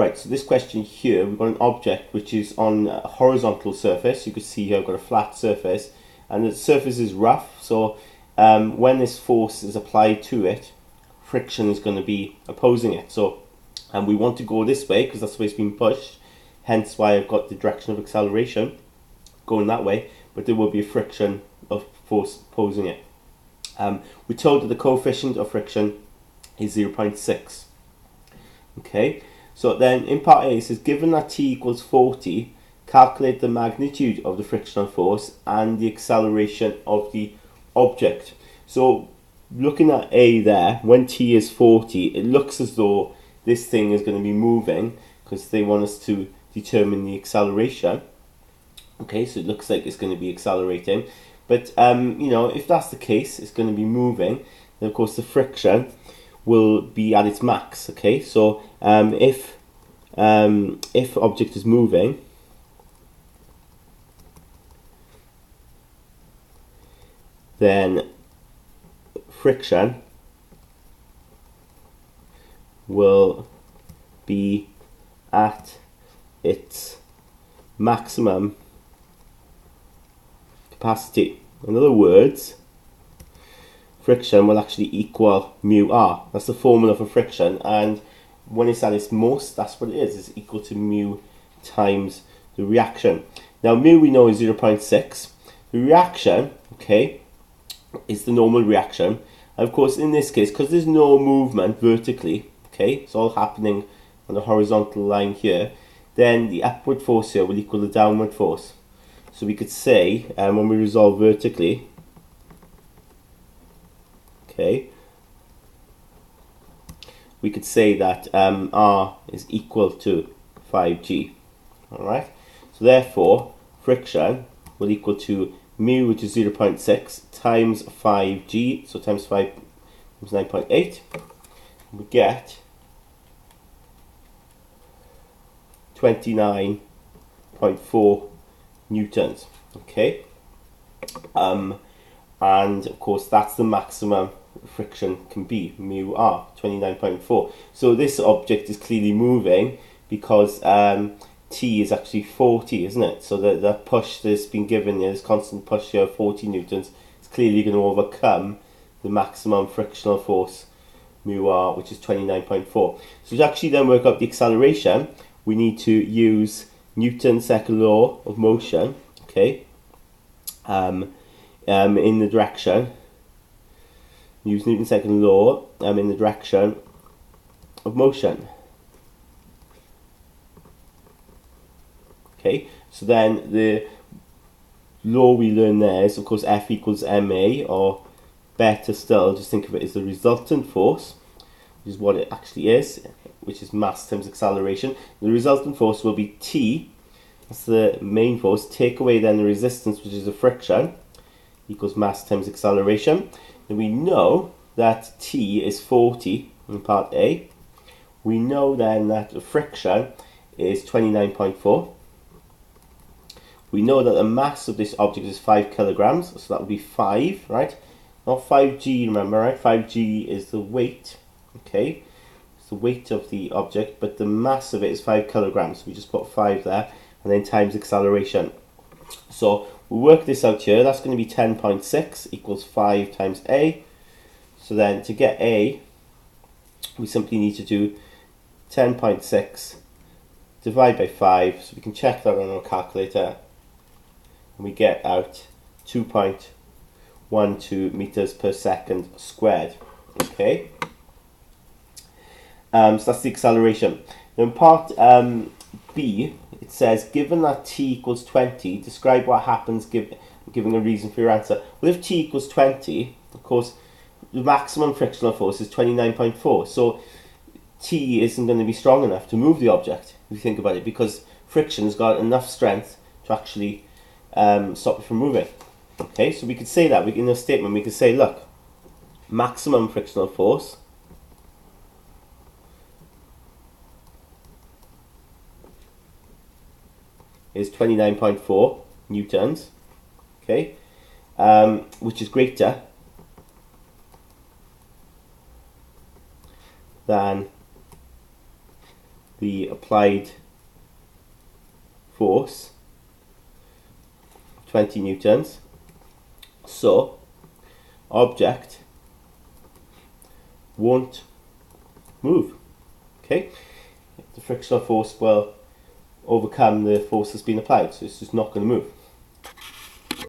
Right, so this question here, we've got an object which is on a horizontal surface. You can see here I've got a flat surface, and the surface is rough, so when this force is applied to it, friction is going to be opposing it. So we want to go this way because that's the way it's being pushed, hence why I've got the direction of acceleration going that way, but there will be a friction of force opposing it. We're told that the coefficient of friction is 0.6. Okay, so then in part A it says, given that t equals 40, calculate the magnitude of the frictional force and the acceleration of the object. So looking at A there, when t is 40, it looks as though this thing is going to be moving because they want us to determine the acceleration. Okay, so it looks like it's going to be accelerating, but you know, if that's the case, it's going to be moving. Then of course the friction will be at its max. Okay, so if object is moving, then friction will be at its maximum capacity. In other words, friction will actually equal mu r. That's the formula for friction, and when it's at its most, that's what it is. It's equal to mu times the reaction. Now mu we know is 0.6. The reaction, okay, is the normal reaction. And of course in this case, because there's no movement vertically, okay, it's all happening on the horizontal line here, then the upward force here will equal the downward force. So we could say, when we resolve vertically, okay, we could say that R is equal to 5G. Alright, so therefore friction will equal to mu, which is 0.6, times 5G, so times 5 is 9.8. We get 29.4 newtons. Okay, and of course that's the maximum friction can be, mu r, 29.4. So this object is clearly moving because t is actually 40, isn't it? So the push that's been given here, this constant push here of 40 newtons, is clearly going to overcome the maximum frictional force, mu r, which is 29.4. So to actually then work out the acceleration, we need to use Newton's second law of motion, okay, in the direction, use Newton's second law in the direction of motion. Okay, so then the law we learn there is of course F equals ma, or better still, just think of it as the resultant force, which is what it actually is, which is mass times acceleration. The resultant force will be T, that's the main force, take away then the resistance, which is the friction, equals mass times acceleration. And we know that T is 40 in part A. We know then that the friction is 29.4. We know that the mass of this object is 5 kilograms, so that would be 5, right? Not 5G, remember, right? 5G is the weight, okay? It's the weight of the object, but the mass of it is 5 kilograms. So we just put 5 there, and then times acceleration. So we work this out here. That's going to be 10.6 equals 5 times A. So then to get A, we simply need to do 10.6 divide by 5. So we can check that on our calculator. And we get out 2.12 meters per second squared. Okay. So that's the acceleration. Now in part B, it says, given that t equals 20, describe what happens giving a reason for your answer. Well, if t equals 20, of course, the maximum frictional force is 29.4. So t isn't going to be strong enough to move the object, if you think about it, because friction has got enough strength to actually stop it from moving. Okay, so we could say that, in a statement we could say, look, maximum frictional force is 29.4 newtons, okay, which is greater than the applied force, 20 newtons. So object won't move. Okay, the frictional force will overcome the force that's been applied, so it's just not going to move.